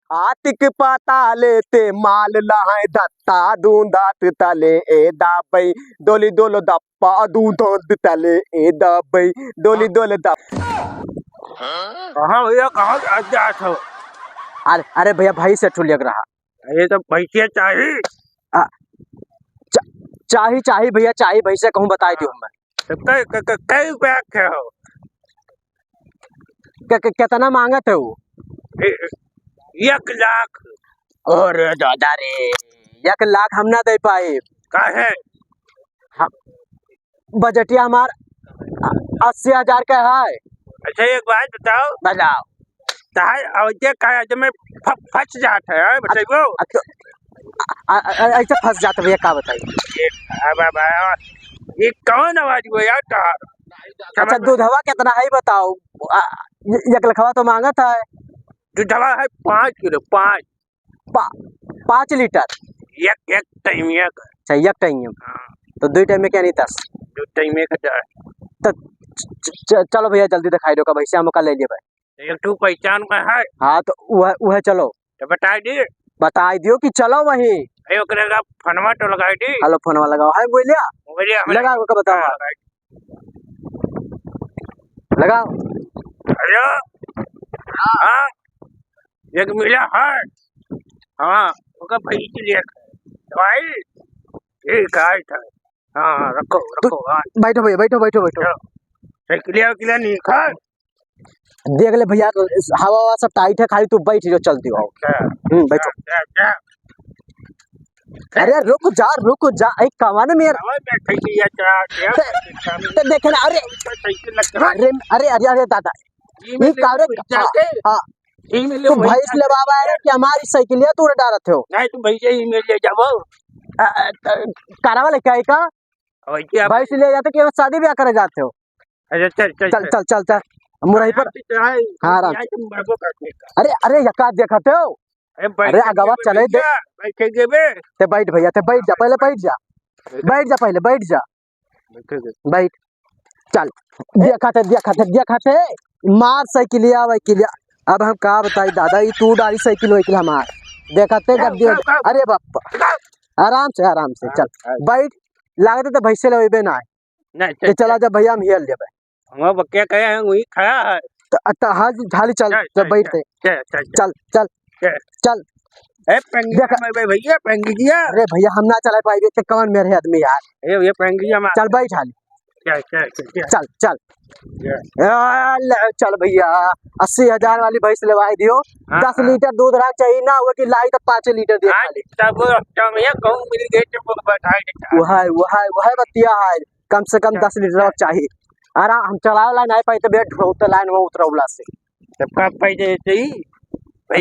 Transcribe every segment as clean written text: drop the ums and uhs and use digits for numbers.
आतिक पाता लेते माल लहाय दत्ता दूंदात तले ए दाबई डोली डोल दप्पा दूंदात तले ए दाबई डोली डोल दप। कहाँ भैया कहाँ जात हो? अरे अरे भैया भाई से ठुलियक रहा। ये तो पैसे चाहिए। चाही चाही भैया चाही भाई से कहूँ बताई दियो मैं। तो कई बैग के हो? कितना मांगत है वो? 1 लाख। और दादा रे 1 लाख हम ना दे पाए। काहे? बजटिया हमार 80,000 का है। अच्छा एक बात बताओ। बताओ। तार औजे का में फंस जाता है बताइयो। ऐसे फंस जाता भैया का बताइए। ये कौन आवाज हुआ यार तार? अच्छा दूधवा कितना है बताओ। 1 लाखवा तो मांगत है। दूधवा है 5 किलो 5 लीटर एक टाइम एक। अच्छा 1 टाइम तो 2 टाइम में क्या नहीं 10 2 टाइम में तो चलो भैया जल्दी दिखाई दो का भैया हम का ले लिए भाई। एक तू पहचान का है? हाँ तो वह चलो तो बता दी। बता दियो कि चलो वही। ओकरा फनवा तो लगाई दी। हेलो फोनवा लगाओ है बोलिया लगाओ का बताओ लगाओ। हेलो हाँ एक मिला है। हाँ उसका पैसे लिए भाई ठीक है। हाँ रखो रखो। हाँ बैठो भैया बैठो बैठो बैठो। साइकिलिया नहीं खा देख ले भैया हवा हवा सब टाइट है खाली तू बैठ जो चलती हो। बैठो। अरे रुक जा एक कमान में देखे ना। अरे अरे अरे अरे अरे दादा ये कारे तू भैंस ले बाबा है कि हमारी साइकिलिया तू डालत हो? नहीं तू भैंस ही में ले जाओ। कारा वाले क्या का भैंस ले जाते कि शादी ब्याह करे जाते हो? चल चल चल चल चल चल मुरही पर। हाँ अरे अरे यका देखते हो? अरे अगवा चले दे बैठेगे बे ते बैठ भैया ते बैठ जा पहले पहले बैठ जा बैठ चल देखते मार साइकिलिया वैकिलिया। अब हम का बताई दादा ये तू डाली साइकिल वैकिल हमार देखते जब अरे बापा आराम से चल बैठ लागते तो भैसे लेबे ना नहीं चला जब भैया हम हिल लेबे। हम क्या कहे हैं वही खड़ा है तो हाँ झाली चल जब बैठते चल चल चल भैया पेंगिया। अरे भैया हम ना चला पाएंगे कौन मेरे आदमी यार। ये पेंगिया चल बैठ हाली चल चल चल भैया 80,000 वाली भैंस लेवाई दियो। 10 लीटर दूध रख चाहिए ना वो कि लाई तो 5 लीटर दे वह बतिया है कम से कम 10 लीटर चाहिए। आराम हम चलाओ लाइन आई पाई तो बैठ तो लाइन में उतरौला से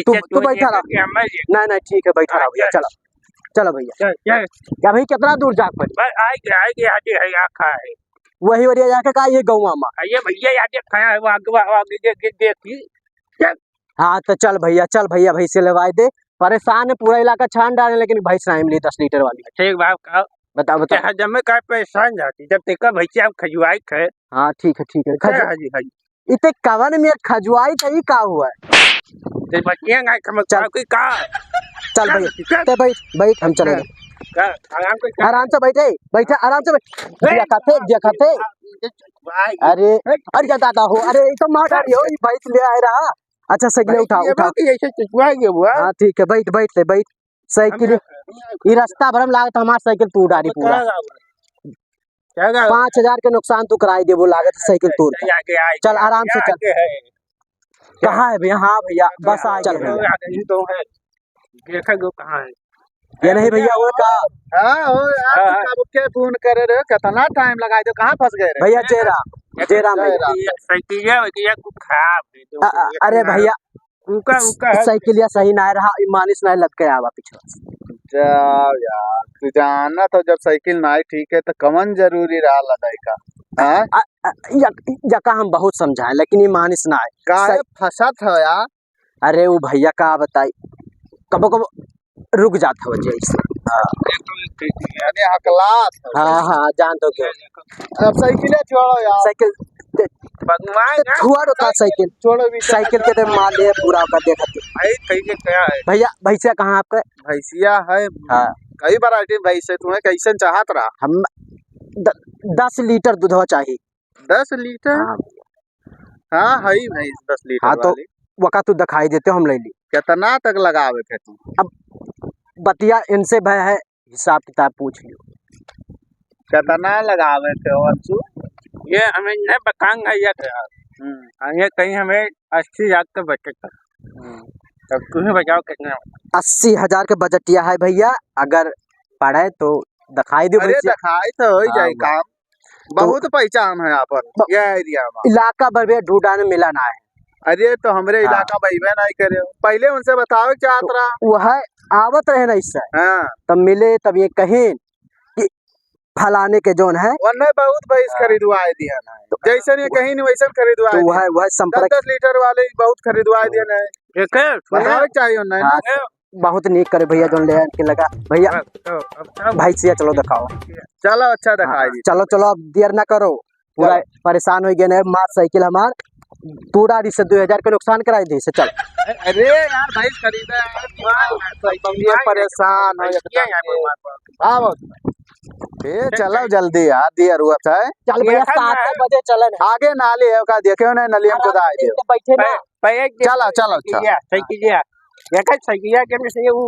तू बैठा रहा। नहीं ठीक है बैठा रहा भैया चलो चलो भैया क्या भाई कितना दूर जाग पर वही वरिया जाके का ये गौवा में ये भैया याद खाया है वो आगे देखी। हाँ तो चल भैया भैंस लेवाई दे। परेशान है पूरा इलाका छान डाले लेकिन भैंस नहीं मिली 10 लीटर वाली। ठीक बात बताओ जब मैं का परेशान जाती जब तक भैंस आप खजुआई खे। हाँ ठीक है इतने कवन में खजुआई सही का हुआ है का। चल भैया बैठ हम चले आराम से बैठे आराम से देखते। अरे अरे दादा हो अरे तो मार डाली हो भैंस ले आए रहा। अच्छा साइकिल उठा हाँ ठीक है बैठ साइकिल ये रास्ता भरम लागत हमार साइकिल तू डाली पूरा 5,000 के नुकसान तू कराई दे वो लागत साइकिल तू चल आराम से चल। कहाँ है भैया? हाँ भैया बस आ चल भैया कहाँ है ये नहीं भैया वो का के फोन करे रहे कितना टाइम लगाए थे कहाँ फंस गए भैया जयराम अरे भैया साइकिलिया सही ना रहा मानिस नहीं लग गया पीछे यार जाना तो जब साइकिल ना ठीक है तो कमन जरूरी रहा लदाई का। यका हम बहुत समझाए लेकिन ये मानिस ना है फंसा था यार। अरे वो भैया का बताई कबो रुक जाता वजह हकलात। हाँ जान तो क्या अब साइकिल छोड़ो यार साइकिल भगवान ना छुआड़ो का साइकिल छोड़ो भी साइकिल के तो माल ले पूरा का देखते भाई कहीं क्या है भैया भैंसिया कहाँ आपका भैंसिया है। हाँ कई वैरायटी भैंस है, तुम्हें कैसे चाहत रहा? हम 10 लीटर दूधवा चाहिए 10 लीटर? हाँ हाँ है भैंस 10 लीटर हाँ तो वाली। वका तू दिखाई देते हो हम ले ली कितना तक लगावे थे तुम? बतिया इनसे भय है हिसाब किताब पूछ लियो कितना लगावे थे अंशु? ये हमें नहीं बताएंगे ये क्या ये कहीं हमें 80,000 का बचत था। तब तुम्हें बताओ कितना 80,000 के बजटिया है भैया अगर पढ़े तो दिखाई दो अरे भैंसिया। दिखाई तो हो ही जाए हाँ, काम। बहुत पहचान है यहाँ पर ये एरिया में। इलाका भर में ढूंढा में मिला ना है अरे तो हमरे हाँ। इलाका बहिबे नहीं करे, पहले उनसे बताओ चाहत रहा। वह आवत रहे ना इससे हाँ तब मिले तब ये कहें कि फलाने के जोन है उन्हें बहुत भैंस खरीदवाए दिया ना, जैसे ये कहीं नहीं वैसे खरीदवाए तो वह संपर्क 10 लीटर वाले बहुत खरीदवाए दिया ना। एक है बताओ चाहिए उन्हें ना। हाँ, बहुत नीक करे भैया जोन ले के लगा भैया भैंसिया चलो दिखाओ चलो अच्छा दिखाई हाँ, दी। चलो चलो अब देर ना करो पूरा परेशान हो गए मार साइकिल हमार पूरा से 2,000 के नुकसान कराई दी से चल अरे यार भैंस खरीदा यार, परेशान हो हाँ ए चलो जल्दी यार दियर हुआ है। चल भैया 7 बजे चले आगे नाली है का देखियो ना, नली में खुदा है बैठे ना चलो चलो सही कीजिए ये का सही किया कि मैं सही वो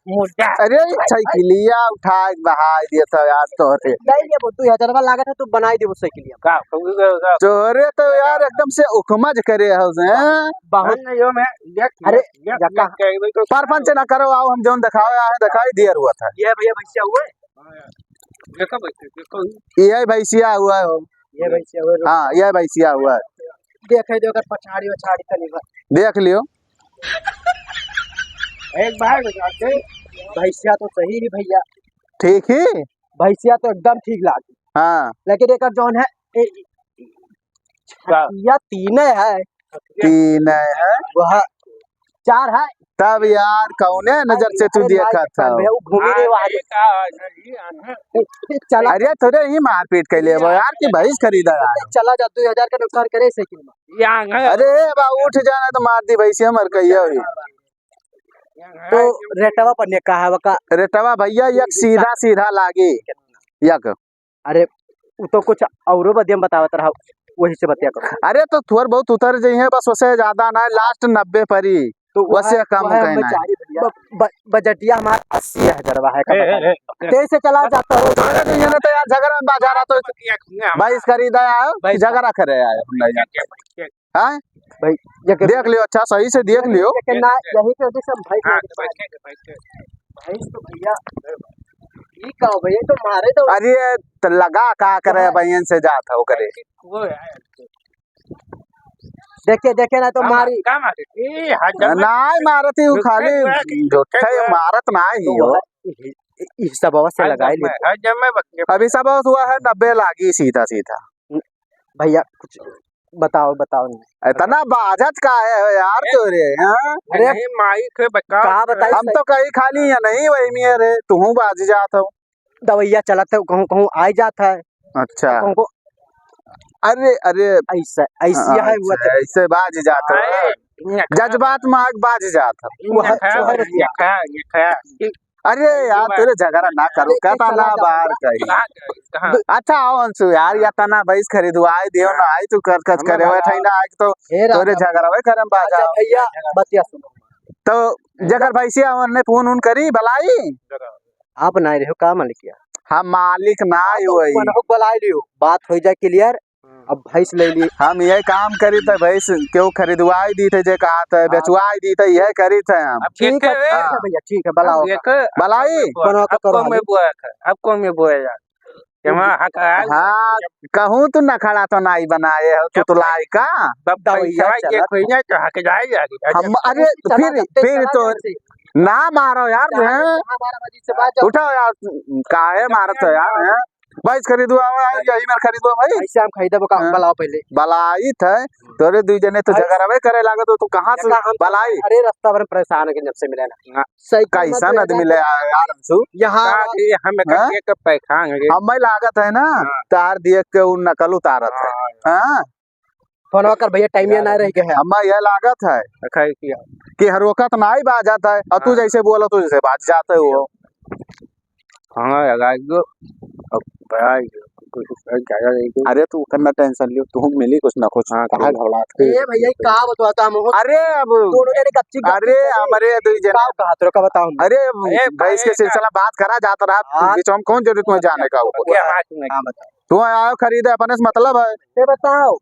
मुद्दा अरे साइकिलिया उठा बहाई दिया था यार तोरे नहीं ये 2,000 लागत है तू बनाई दे वो साइकिल का तोरे तो यार एकदम से उखमज करे है बहुत जो मैं अरे परपंच ना करो आओ हम जोन दिखाई दिया हुआ था। ये भैया भैंसिया हुए देखो देखो ये भैंसिया हुआ है। ये भैंसिया हुए हाँ ये भैंसिया हुआ है, देखे दो अगर पछाड़ी वछाड़ी तनी देख लियो। एक बार बताते भैंसिया तो सही ही भैया ठीक ही भैंसिया तो एकदम ठीक लागी हाँ लेकिन एक जोन है या 3 है 3 है वह 4 है तब यार कौने नजर से तू देखा था? वो घूमी रे वहां चला अरे थोड़े ही मारपीट कर लिए यार की भैंस खरीदा यार। चला जा 2,000 का नुकसान करे साइकिल में अरे बा उठ जाना तो मार दी भैंसिया मर कहियो ही। तो रेटवा पर ने कहा वका रेटवा भैया एक सीधा सीधा लागी यक। अरे वो तो कुछ औरो बदियम बतावत रहा वही से बतिया करो अरे तो थोड़ बहुत उतर जाइए बस, उससे ज्यादा ना लास्ट 90 परी तो वैसे कम कहना है। बजटिया हमारा 80,000 है कैसे चला जाता हो ये ना तो यार झगड़ा में बाजार तो भैंस खरीदा है झगड़ा करे आए हाँ भाई देख लियो अच्छा सही से देख लियो। ना यही के वजह से हम भैंस तो भैया ये कहो भैया तो मारे तो अरे तो लगा का करे बहन से जात हो करे देखे ना तो मारी नाई मारती हूँ खाली झूठे मारत नहीं हो। इस सब से लगाई ले अभी सब हुआ है 90 लागी सीधा सीधा। भैया कुछ बताओ नहीं इतना बाजत का है यार तोरे अरे माइक बता कहा बताई हम तो कहीं खाली या नहीं वही में रे तू बाज जात हो दवैया चलत है कहूँ आई जाता है अच्छा कहूँ अरे अरे ऐसा ऐसी है हुआ तो ऐसे बाज जाता है जज्बात में आग बाज जाता। अरे यार तेरे झगड़ा ना करो कहता ना बाहर कहीं। अच्छा आओ अंशु यार या तना भैंस खरीदवाई दियो ना आई तू कर कच करे बैठे ना आई तो तोरे झगड़ा वे करम बाजा भैया बतिया सुनो तो जगर भैंसिया ने फोन उन करी भलाई आप नहीं रहो का मालिक हम मालिक ना हुई बुलाई लियो बात हो जाए क्लियर। अब भैंस ले ली हम यही काम करी थे भैंस क्यों खरीदवाई दी थे जे कहा था बेचवाई दी थे यही करी थे हम। ठीक है भैया ठीक है बलाओ भलाई आपको में बोया हाँ कहूँ तू न खड़ा तो नाई बनाए हो तू तो लाई का हम अरे फिर तो ना मारो यार उठाओ यार काहे मारत हो यार भैंस खरीदो यही में खरीदो भाई ऐसे हम खरीदे बलाओ पहले बलाई थे तोरे दू जने तो झगड़ा करे लागे तो तू कहाँ से बलाई। अरे रास्ता पर परेशान है जब से मिले ना सही कैसा आदमी ले यार अंशु यहाँ हमें लागत है ना तार देख के उन नकल उतारत है। हाँ फोनवा कर भैया टाइम ना रह गया है। हमें यह लागत है खाई किया कि हर वक्त ना ही बाज जाता है और तू जैसे बोला तू जैसे बाज जाता है वो। हाँ लगा दो अब बड़ा कुछ ज्यादा नहीं तो अरे तू करना टेंशन लियो, तू मिली कुछ ना कुछ। हाँ, कहाँ घबरात है? ए भैया का बताता हम अरे अब दोनों जने गच्ची अरे हमारे दुई जने का कहा तो बताओ हम। अरे भैंस के सिलसिला बात करा जाता रहा, बीच में कौन जरूरत में जाने का ऊपर। क्या बात नहीं हां बताओ तू आयो खरीदे अपने से मतलब है। ते बताओ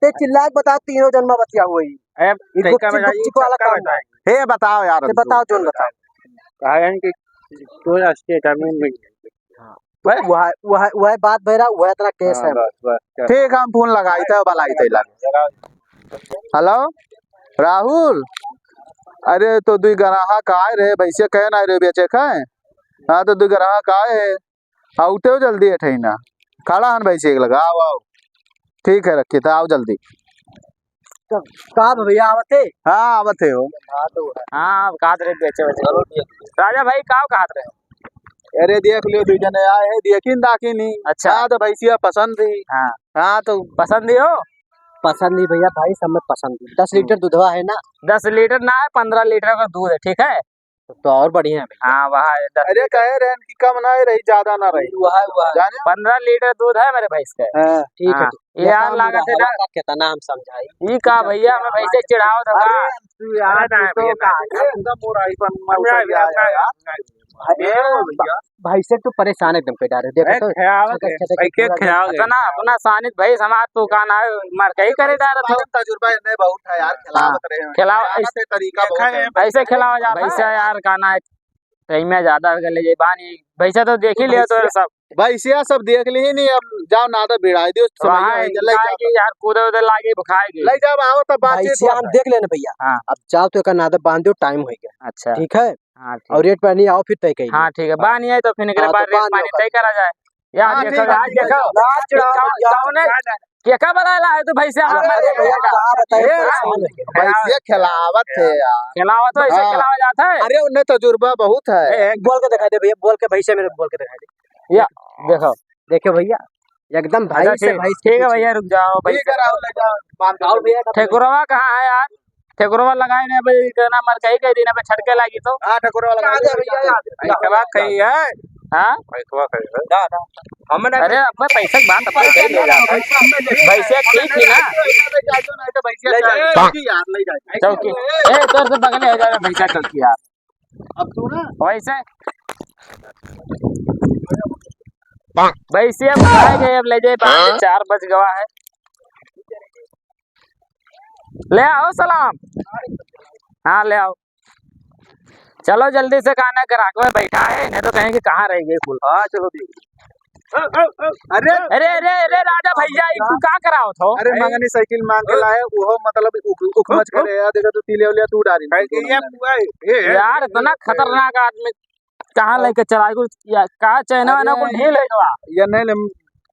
ते चिल्ला के बता तीनों जन्म बतिया हुई ए तरीका गुपचुप वाला काम है। हे बताओ यार, ते बताओ जोन बताओ कहा है कि तो राष्ट्रीय कानून में वह बात भैरा वह इतना केस है। बस बस ठीक हम फोन लगाई थे बलाई थे लगे। हेलो राहुल, अरे तो दुई ग्राहक आए रे भैसे कहे ना रे बेचे खाए। हाँ तो दुई ग्राहक आए आउटे हो जल्दी है ठैना खड़ा हन भैसे एक लगा आओ आओ। ठीक है रखिए तो आओ जल्दी। का भैया आवते हाँ आवत है हो। हाँ कहा रे बेचे बेचे राजा भाई कहा रहे अरे देख लियो दुई जने आए हैं देखिन दाखी नहीं। अच्छा। हाँ तो भैसिया पसंद थी। हाँ हाँ तो पसंद ही हो पसंद नहीं भैया भाई सब में पसंद 10 लीटर दूधवा है ना। 10 लीटर ना है 15 लीटर का दूध है ठीक है। तो और बढ़िया है। हाँ वहाँ है 10 अरे कहे रहे कि कम ना रही ज्यादा ना रही जाने 15 लीटर दूध है मेरे भैंस का। हाँ, ठीक है हाँ, ये यार लागत है ना कितना हम समझाई ये का भैया मैं भैसे चिढ़ाओ था तू यार तू तो एकदम मोराई पर भाई से तो परेशान एकदम पे डाले देखो तो ना अपना सानित भाई समाज तो का ना मार कहीं करे जा रहा था तजुर्बा नहीं बहुत है यार। खिलावत रहे हैं खिलाओ ऐसे तरीका बहुत है। ऐसे खिलाओ जा भैसा यार का ना सही में ज्यादा ले जाए बानी भैसा तो देख ही लिया तो सब भैसिया सब देख ली नहीं। अब जाओ ना तो भिड़ाई दियो यार कूदे उदे लागे खाएगी ले जाओ आओ तब बातचीत हम देख लेना भैया। हाँ। अब जाओ तो एक नादर बांध दो टाइम हो गया। अच्छा ठीक है। हाँ और रेट पर नहीं आओ फिर तय कहिए। हाँ ठीक है बानी है तो फिर निकले हाँ, बाद तो रेट पानी तय करा जाए यार। हाँ, देखो ठीक है, आज ठीक है। देखो क्या बनाला है तो भैसे भैसिया खिलावत है यार। खिलावा तो ऐसे हाँ। खिलावा जाता है। अरे उन्हें तजुर्बा बहुत है। बोल के दिखा दे भैया बोल के भैसे मेरे बोल के दिखा दे। या देखो देखो भैया एकदम भाई से भाई ठीक है भैया रुक जाओ भाई ठीक है राहुल ले जाओ भैया ठेकुरवा कहाँ है यार। ठेकुरवा लगाए ना भाई कहना मर कहीं कहीं दिन पे छटके लगी तो हाँ ठकुरा वाला खवा कही है। हाँ हमने अरे अब पैसे की बात अपन कही ले जाता भैसे ठीक थी ना चौकी ए तोर से बगले हो जाए भैसा चौकी यार। अब तू ना वैसे भैसे अब खाए गए अब ले जाए 4 बज गवा है। ले आओ सलाम। हाँ ले आओ चलो जल्दी से खाना ग्राहक में बैठा है नहीं तो कहेंगे कहाँ रह गई फूल। हाँ चलो अरे अरे अरे अरे राजा भैया तू क्या कराओ थो। अरे मंगनी साइकिल मांग के लाए वो मतलब उखमच करे यार। देखो तू तीले उलिया तू डाली यार इतना खतरनाक आदमी कहाँ लेके चला कहा चैना वाना को ढील है या नहीं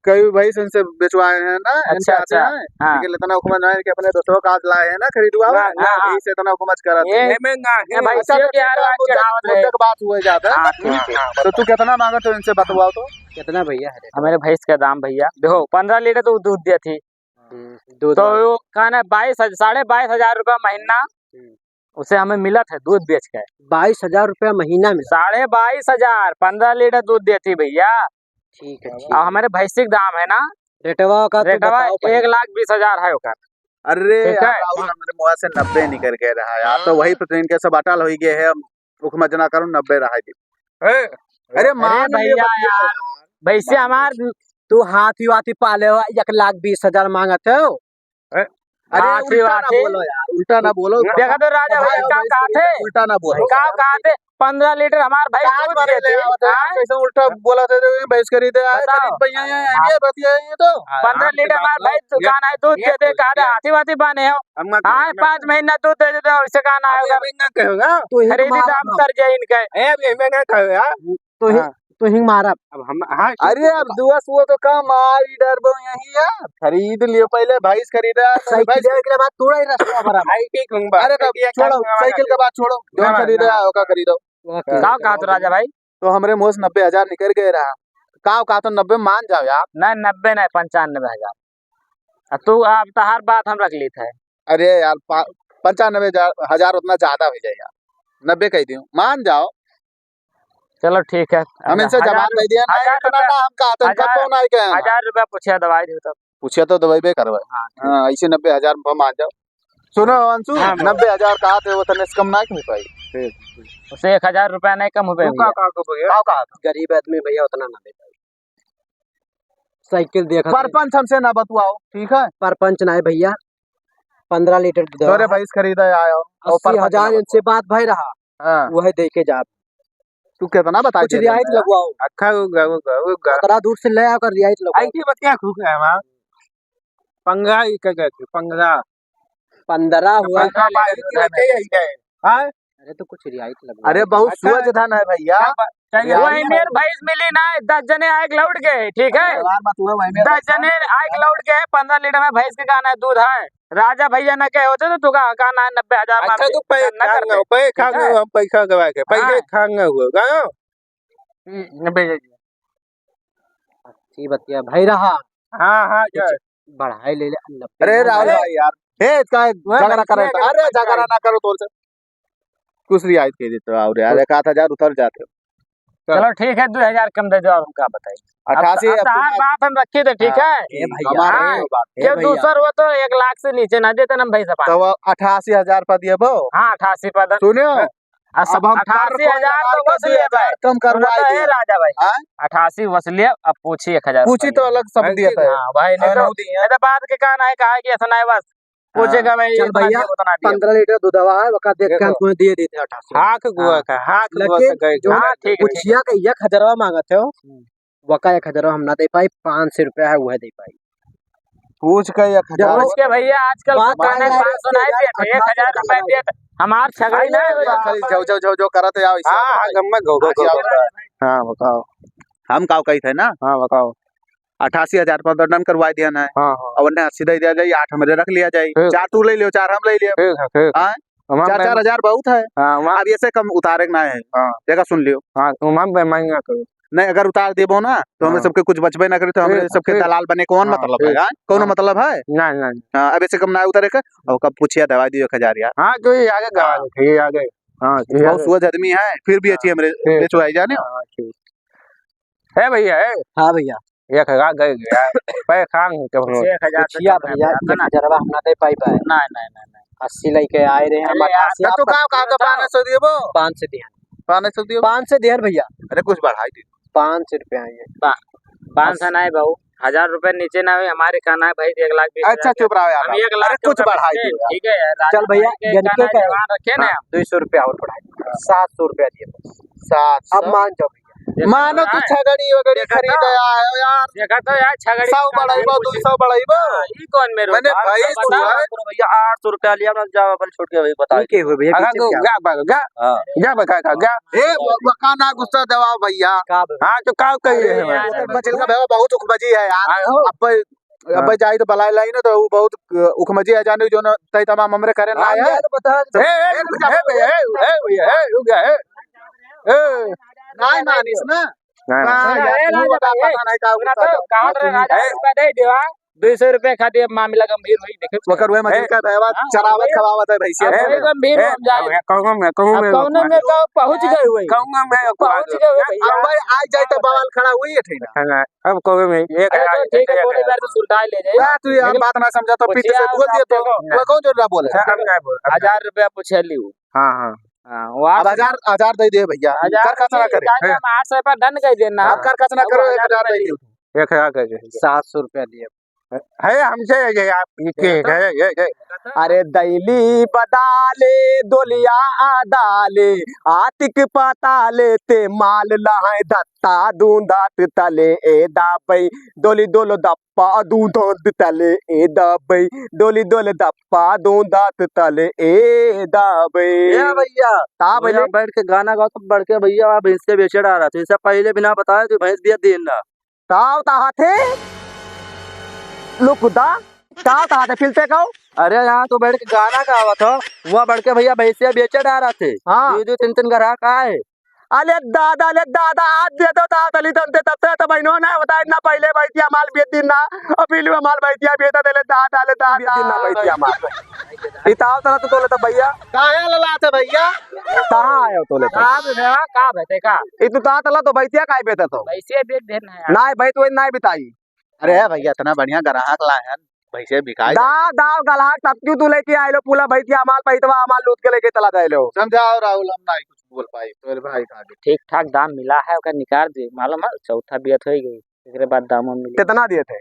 कई भाई से बेचवाए हैं ना। अच्छा अच्छा हाँ। लेकिन इतना हुकूमत नहीं कि अपने दोस्तों का आज लाए हैं ना खरीदवा से इतना हुकूमत करा बात हुआ जाता है। तो तू कितना मांगा तो इनसे बतवाओ तो कितना भैया है हमारे भैंस का दाम भैया देखो 15 लीटर तो दूध दिया थी तो कहना 22,500 रुपया महीना उसे हमें मिला था दूध बेच के 22,000 रुपया महीना में 22,500 15 लीटर दूध देती भैया। ठीक है और हमारे भैंसिक दाम है ना रेटवा का 1,20,000 है ओकर। अरे मेरे मुँह से 90 निकल के रहा यार। तो वही ट्रेन के सब अटल हो गए है हुकूमत जना करूँ 90 रहा थी। अरे मान भैया यार भैसे हमार तू हाथी वाथी पाले हो 1,20,000 मांगते हो। अरे उल्टा ना बोलो देखा तो राजा भाई कहा थे उल्टा ना बोलो कहा थे 15 लीटर हमार भाई कैसे उल्टा बोला थे भैंस खरीदे तो 15 लीटर हमार भाई दुकान है दूध देते कहा हाथी वाथी बाने हो। हाँ 5 महीना दूध दे देते वैसे कहा आएगा खरीदी दाम तर जाए इनके तो हिंग मारा अब हम। अरे अब दुआ सुआ तो कम आई डर बो यही यार खरीद लियो पहले भैंस खरीदा साइकिल के बाद थोड़ा ही रास्ता भरा अरे तब छोड़ो साइकिल के बाद छोड़ो जो खरीदे आओ का खरीदो का कहा तो राजा भाई तो हमारे मुँह से 90,000 निकल गए रहा का तो 90 मान जाओ यार। नहीं 90 नहीं 95,000 तू आप तहार बात हम रख ली थे। अरे यार 95,000 उतना ज्यादा हो जाएगा, 90 कह दियो, मान जाओ। चलो ठीक है, हम इनसे जवाब दे दिया नहीं, 1000 इतना ना हम कहा तो इनका फोन आई गया 1000 रुपया पूछे दवाई दे तब। पूछे तो दवाई बे करवाए। हाँ, हाँ ऐसे 90,000 में मान जाओ। सुनो अंशु, हाँ, 90,000 कहा थे वो तने कम ना हो पाई। उससे 1000 रुपया नहीं कम हो पाए भैया। कहा गरीब आदमी भैया उतना ना दे पाई। साइकिल देखा परपंच हमसे ना बतवाओ, ठीक है? परपंच ना है भैया, 15 लीटर दूध तोरे भैंस खरीदा आयो और 80,000 इनसे बात भाई रहा, हाँ वह देखे जा तू कितना बता कुछ रियायत लगवाओ। अखा उतना दूर से ले आकर रियायत लगवाओ। ऐसी बात क्या खुश है मां? 15 ही कह गए 15 हुआ। हां अरे तो कुछ रियायत लगवाओ। अरे बहुत सूझ धन है भैया। वही मेरे भैंस मिली ना, 10 जने आए लौट गए, ठीक है? 10 जने आए लौट गए, 15 लीटर में भैंस के गाना है, दूध है। राजा भैया न कहे होते तो तू कहना है 90,000 अच्छा तू पैसे खांगे, हम पैसा गवा के पैसे खांगे हुए गाओ 90 अच्छी बतिया भाई रहा। हां बढ़ाई ले ले 90। अरे राहुल भाई यार, हे इसका झगड़ा करे, अरे झगड़ा ना करो तोर से कुछ रियायत के देते हो। और यार 1000 उतर जाते हो। चलो ठीक है, 2000 कम दे दो, और हमका बताइए। 88 बात हम रखे थे, ठीक है? ए भैया ये दूसर वो तो 1 लाख से नीचे ना देते ना भाई साहब। तो 88,000 पर दिए बो। हाँ 88 पर सुनियो अब हम 88,000 तो वसूलिए भाई, कम करवा तो है राजा भाई। 88 वसूलिए, अब पूछिए 1000। पूछी तो अलग सब दिए थे। हाँ भाई, नहीं तो बात के कान है, कहा कि ऐसा नहीं, बस पूछेगा भाई। चल भैया 15 लीटर दूध है, वका देख के तुम्हें दिए देते 88। हाथ गुआ का हाथ गुआ का गए। हाँ ठीक है। पूछिया का 1000 मांगते हो, वका 1000 हम ना दे पाई, 500 रुपया है वह दे पाई। पूछ के 1000 पूछ के भैया आजकल 500 नहीं देते, 1000 रुपए देते। हमार छगड़ी नहीं जो करत है हाँ बताओ। हम काव कही थे ना। हाँ बताओ। 88,000 पर दंडन करवा दिया ना। और 80 दे दिया जाए, 8 मेरे रख लिया जाए, 4 तू ले लियो, 4 हम ले लियो। 4,000 बहुत है। अब ऐसे कम उतारे ना है, देखा सुन लियो। नहीं अगर उतार देबो ना तो हमें सबके कुछ बचबे ना करे, तो हमें सबके दलाल बने कौन मतलब है? कौन मतलब है? नहीं अब ऐसे कम ना उतारे का। और कब पूछिया दवा दियो 1000 यार। हाँ जो आगे गवा दे, आगे हाँ बहुत सूझ आदमी है, फिर भी अच्छी हमरे बेचवाई जाने है भैया। है हाँ भैया 1000 गए गया पे खांग के 1000 भैया 1000 हम ना दे पाई पाए। नहीं 80 लेके आए रहे हम। 88 तो का 500 दियो 500 दिया, 500 दियो 500 दिया भैया। अरे कुछ बढ़ाई दे 500 रुपया ये 500 नहीं बहु, 1000 रुपए नीचे ना हुए, हमारे कहना है भाई 1,20,000। अच्छा चुप रहो यार, हम 1 लाख कुछ बढ़ाई दो यार। ठीक है चल भैया गणके का रखे ना 200 रुपया और बढ़ाई, 700 रुपया दिए 700। अब मान जाओ भैया, मानो तू छगड़ी वगड़ी खरीद आयो यार। देखा तो यार छगड़ी 100 बढ़ाइबो 200 बढ़ाइबो। ई कौन मेरे मैंने भाई भैया 800 रुपया लिया ना, जाओ अपन छोड़ के भाई बता के हुए भैया क्या बका ए वका ना गुस्सा दवाओ भैया। हां तो का कहिए बचल का भैया बहुत उखमजी है यार। अब जाई तो बलाई लाई ना तो वो बहुत उखमजी है जाने जो ना तई तमाम हमरे करे ना है। भैया नहीं मानिस ना राजा 200 रुपए खातिर मामला गंभीर हुई। देखे वकर हुए मजे का भैया चरावत खवावत है भैंसिया गंभीर हम जाए कहूंगा मैं कौन में तो पहुंच गए हुए, कहूंगा मैं पहुंच गए अब भाई आज जाए तो बवाल खड़ा हुई है ठेना। अब कहूंगा मैं एक ठीक है, थोड़ी बार तो सुलझा ले जाए। तू यार बात ना समझा तो पीछे से बोल दिए तो वो कौन जो ना बोले। 1000 रुपया पूछे लियो। हां अब 1000 दे दे भैया, कर कचरा करे 800 पर डन कर देना। आप कर कचरा करो 1000 दे दियो 1000 कर 700 रुपया दिए है हमसे आप पीछे। अरे दैली बदाले दोलिया आदाले आतिक पताले ते माल लहाय दत्ता दूंदात तले ए दाबई दोली दोलो दप्पा दूंदात तले ए दाबई दोली दोले दप्पा दूंदात तले ए दाबई। भैया ता भैया बैठ के गाना गाओ तो बढ़ के भैया भैंस के बेचे आ रहा था, इससे पहले बिना बताए तो भैंस दिया देना ताव ताहा थे लुकुदा ताव ताहा थे फिलते कहो। अरे यहाँ तो बैठ के गाना गावा था, वह बढ़ के भैया भैंसिया बेचे डाल रहा थे। हाँ 2-3 ग्राहक आए, अले दादा आज दे दो तली तंते तब तो बहनों ने बताया ना पहले बैठिया माल बेच दिन ना और पीलू माल बैठिया बेचा देले दादा दिन ना बैठिया माल इताव तरह तो तोले तो भैया काहे ललाते भैया कहां आए हो तोले तो का बेटे का इतु ता तला तो बैठिया काहे बेचा तो वैसे बेच देना है ना भाई तो ना बिताई अरे भैया इतना बढ़िया ग्राहक लाए हैं भैसे बिकाई दाव गलाक तब क्यों तू लेके आए लो पूरा बैठिया माल पैतवा माल लूट के लेके चला जाए लो समझाओ राहुल हम नहीं कुछ बोल पाई तोरे भाई का ठीक ठाक दाम मिला है ओकर निकाल दे मालूम है चौथा बियत हो गई एकरे बाद दाम मिले कितना दिए थे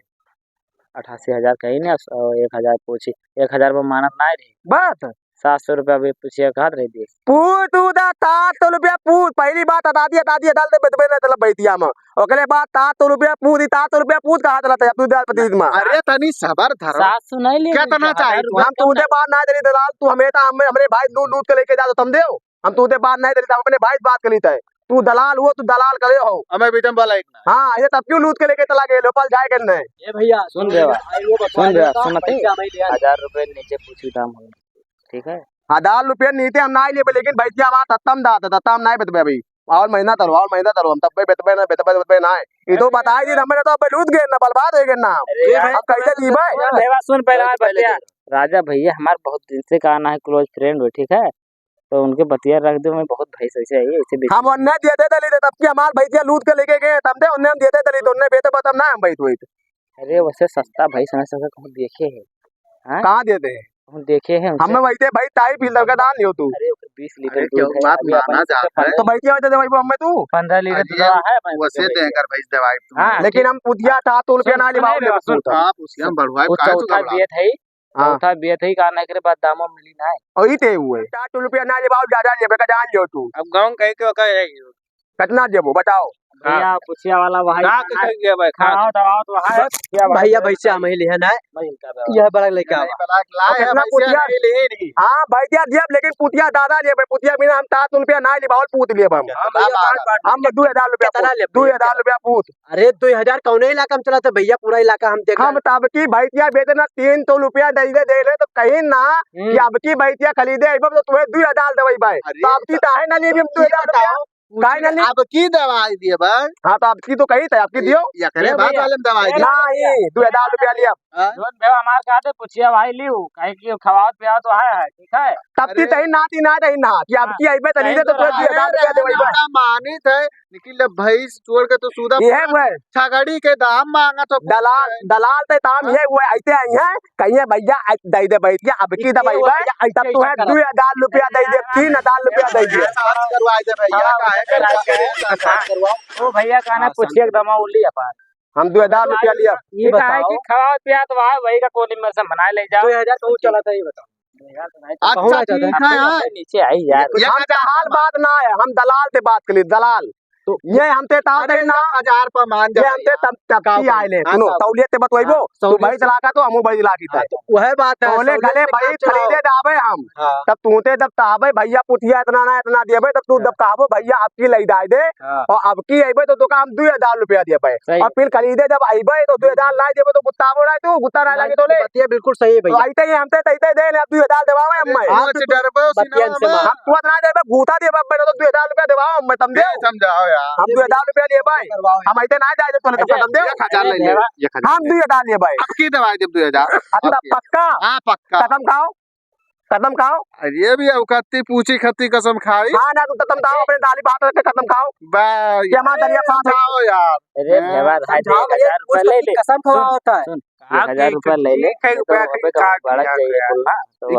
88,000 कही ना 1,000 पूछी 1,000 में मानत नहीं रही बस 700 रुपया भी पूछिए कहा रही थी पूत उदा तात तो रुपया पूत पहली बात दादी डाल दे बेतबे ना तलब बैठिया में ओकरे बाद तात तो रुपया पूत तात तो रुपया पूत कहा चला तू दाल पति में अरे तनी सबर धरो 700 नहीं ले कितना चाहिए हम तूने बात ना दे दलाल तू हमेशा हमरे भाई लूट के लेके जा तो तुम देओ हम तूने बात नहीं दे अपने भाई बात कर लीता है तू दलाल हो तू दलाल करे हो हमें बीतम वाला एक ना हाँ ये तब क्यों लूट के लेके चला गए लोपल जाए करने ये भैया सुन सुनते 1,000 रुपए नीचे पूछी दाम हो ठीक है 1000 रुपया नीचे हम ना लेबे लेकिन भैया हमारा तत्तम दात तत्तम नहीं बेतबे अभी और महीना तरो हम तब बेतबे ना ये तो बताई दी हमने तो लूट गए ना बर्बाद हो गए ना अब कैसे जीवे सुन पहले राजा भैया हमारे बहुत दिन से कहना है क्लोज फ्रेंड हो ठीक है तो उनके बतिया रख दो मैं बहुत भैंस ऐसे आई ऐसे हम उन्हें देते दली तब की हमार भैया लूट के लेके गए तब दे उन्हें हम देते दली तो उन्हें बेते बतम ना हम भाई तो अरे वैसे सस्ता भाई समय समय कहूँ देखे है कहाँ देते हैं हम देखे हैं हमें वैसे भाई टाइप फिल्टर का दान लियो तू अरे 20 लीटर क्यों बात माना जाता है तो भैया वैसे दवाई हमें तू 15 लीटर दवा है वैसे देकर भाई दवाई हाँ, लेकिन हम पुतिया था तो रुपया ना लिबाओ आप उसके हम बढ़वाए वो काहे तो चौथा घबरा बियत है चौथा बियत है कहने के बाद दामों मिली ना और इते हुए 4 रुपया ना लिबाओ ज्यादा लेबे का जान लियो तू अब गांव कह के कहेगी कितना देबो बताओ भैया पुछिया वाला वहां खाओ दवाओ तो है भैया भैया हमें लेना है यह बड़ा लेके लाए पुतिया हां भैया दिया लेकिन पुतिया दादा लेबे पुतिया बिना हम 7 रुपया ना लिबाओ पूत लेब हम 2000 रुपया कितना ले 2000 रुपया पूत अरे 2000 कौन इलाका में चला था भैया पूरा इलाका हम देख हम तब की भैया बेचना 300 रुपया दे ले तो कहीं ना कि अब की भैया खरीदे तो तुम्हें 2000 देबे भाई तो अब की काहे ना लिए 2000 रुपया काहे ना लिए अब की दवाई दिए बा हां तो अब की तो कही था आपकी दियो या करे बात वाले में दवाई दिए नहीं 2000 रुपया लिया जोन बेवा हमार कहते पुछिया भाई लियो काहे कि खवावत पिया तो है ठीक है तब की तही नाती ना तही ना कि अब की आइबे तनी दे तो 2000 रुपया देबे भाई मानित है लेकिन भैंस छोड़ के तो सूदा ये हुए छगड़ी के दाम मांगा तो दलाल ते ताम ये हुए ऐसे आई है कहिए भैया दे दे भैया अब की दवाई भाई तब तो है 2000 रुपया दे दे 3000 रुपया दे दे करवाए दे भैया काहे ओ भैया कहना पुछिया दमा उली अपन हम 2000 रुपया लिया ये बताओ कि खवावत पिया तो वहां वही का कोनी में से मना ले जाओ 2000 तो चला था ये बताओ अच्छा ठीक है यार नीचे आई यार हम दलाल बात ना है हम दलाल से बात कर ली दलाल तो ये हमते ताव दे ना 1000 पर मान ये हमते तब की आइले सुनो तौलियत ते बतइबो तू भाई चला का तो हमू भाई लागी था वह बात है तौले गले भाई खरीदे दावे हम तब तूते जब तावे भैया पुतिया इतना देबे तब तू जब कहबो भैया आपकी लई दाई दे और अब की आइबे तो हम 2000 रुपया देबे और फिर खरीदे जब आइबे तो 2000 लाई देबे तो गुत्ताबो रहे तू गुत्ता ना लागे तोले ये बिल्कुल सही है तो भैया आइते ही हमते तइते दे ले 2000 देवावे हम आज डरबो बतियन से सिनेमा हम तू ना देबे भूता देबे तो 2000 रुपया देवाओ हम तुम दे समझाओ यार हम 2000 रुपया लिए भाई हम ऐसे ना जाए तो तब कदम दे 1000 ले ले हम 2000 लिए भाई अब की दवाई जब 2000 अच्छा पक्का हां पक्का कदम खाओ ये भी औकती पूछी खत्ती कसम खाई हाँ ना तो कदम खाओ अपने दाली बात रख के कदम खाओ बस क्या मां दरिया पास है खाओ यार अरे भेवा 1000 रुपए ले ले कसम खवा होता है 1000 रुपए ले ले बड़ा चाहिए बोलना तो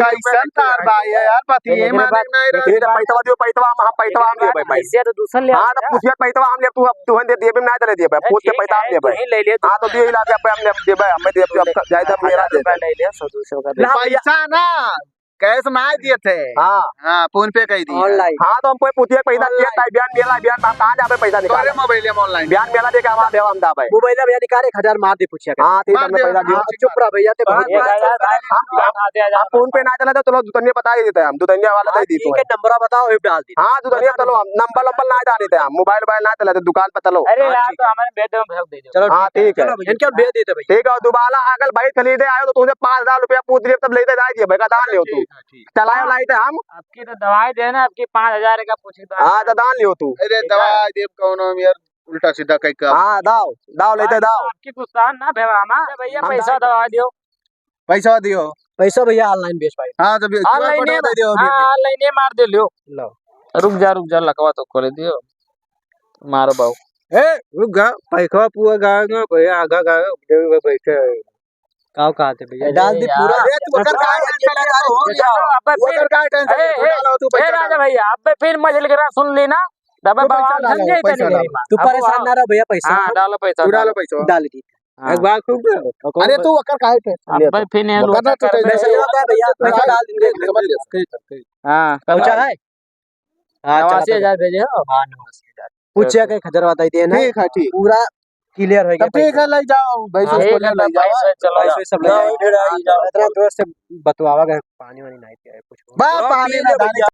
कैसन तार भाई है यार पति ये माने नहीं रहा ये पैसा दियो पैसा हम पैसा हम ले भाई पैसे तो दूसरा ले हां तो पूछिए पैसा हम ले तू अब तू दे दे भी ना दे दे पूछ के पैसा हम ले भाई नहीं ले ले हां तो 2 लाख रुपए हम ले दे भाई हमें दे अब जायदा मेरा दे ले ले 100 का पैसा ना कैश ना दिए थे हां हां फोन पे कह दी ऑनलाइन हां तो हम कोई पूछिए पैसा किया ताई बयान हम कहां जाबे पैसा निकाल तोरे मोबाइल में ऑनलाइन बयान मेला दे के आवा देवा हम दा भाई मोबाइल में भैया निकाल 1000 मार दे पूछिया हां ठीक है पैसा दियो चुप रहा भैया ते हम फोन पे ना चला तो चलो दुनिया बता ही देते हैं हम दुनिया वाला दे दी तो ठीक है नंबर बताओ हिप डाल दी हां दुनिया चलो हम नंबर ना डाल देते हम मोबाइल ना चला तो दुकान पे चलो अरे यार तो हमारे बेटे में भेज दे चलो हां ठीक है इनके भेज देते भैया ठीक है दोबारा अगर भाई खरीदे आयो तो तुझे 5000 रुपया पूछ लिए तब लेते जाए दिए भाई का दान ले तू चलाए लाई थे हम। आपकी तो दवाई देना, आपकी 5,000 का पूछी तो हाँ तो दान लियो तू। अरे दवाई देव कौन यार उल्टा सीधा कहीं का हाँ दाव दाव लेते दाव। आपकी गुस्सा ना भेवा हम भैया, हम पैसा दवा दियो। पैसा दियो। पैसा भैया ऑनलाइन भेज पाए। हाँ तो ऑनलाइन दे दियो अभी। ऑनलाइन मार दे लियो। लो रुक जा लकवा तो खोले दियो, मारो बाबू। ए रुक गा पैसा पूरा गाएगा भैया आगा गाएगा पैसे काव कहा थे भैया डाल दी पूरा। अरे तू कर का टेंशन ले रहा हो गया। अब वो कर का टेंशन ले रहा हो तू पैसा राजा भैया, अब फिर मजल करा सुन ली ना, दबे तो पैसा बवाल डालो, समझे पैसा इतनी डालो। तू परेशान ना रहो भैया पैसा हाँ डालो पैसा, तू डालो पैसा। डाल दी। हाँ। एक बात सुन ले अरे तू वकर का टेंशन ले अब फिर नहीं वो करना तो कर पैसा पैसा होता है भैया पैसा डाल देंगे। समझ ले। हाँ पहुंचा है। हाँ 80,000 भेजे हो। हाँ 89,000 पूछिया के खजर बताई थी ना। ठीक है ठीक। पूरा क्लियर हो गया। तब ठीक है ले जाओ भाई हाँ, को ले जाओ। चलो पैसे सब ले जाओ। इतना जोर से बतवावा पानी वानी नहीं पिया कुछ। बा पानी में डाल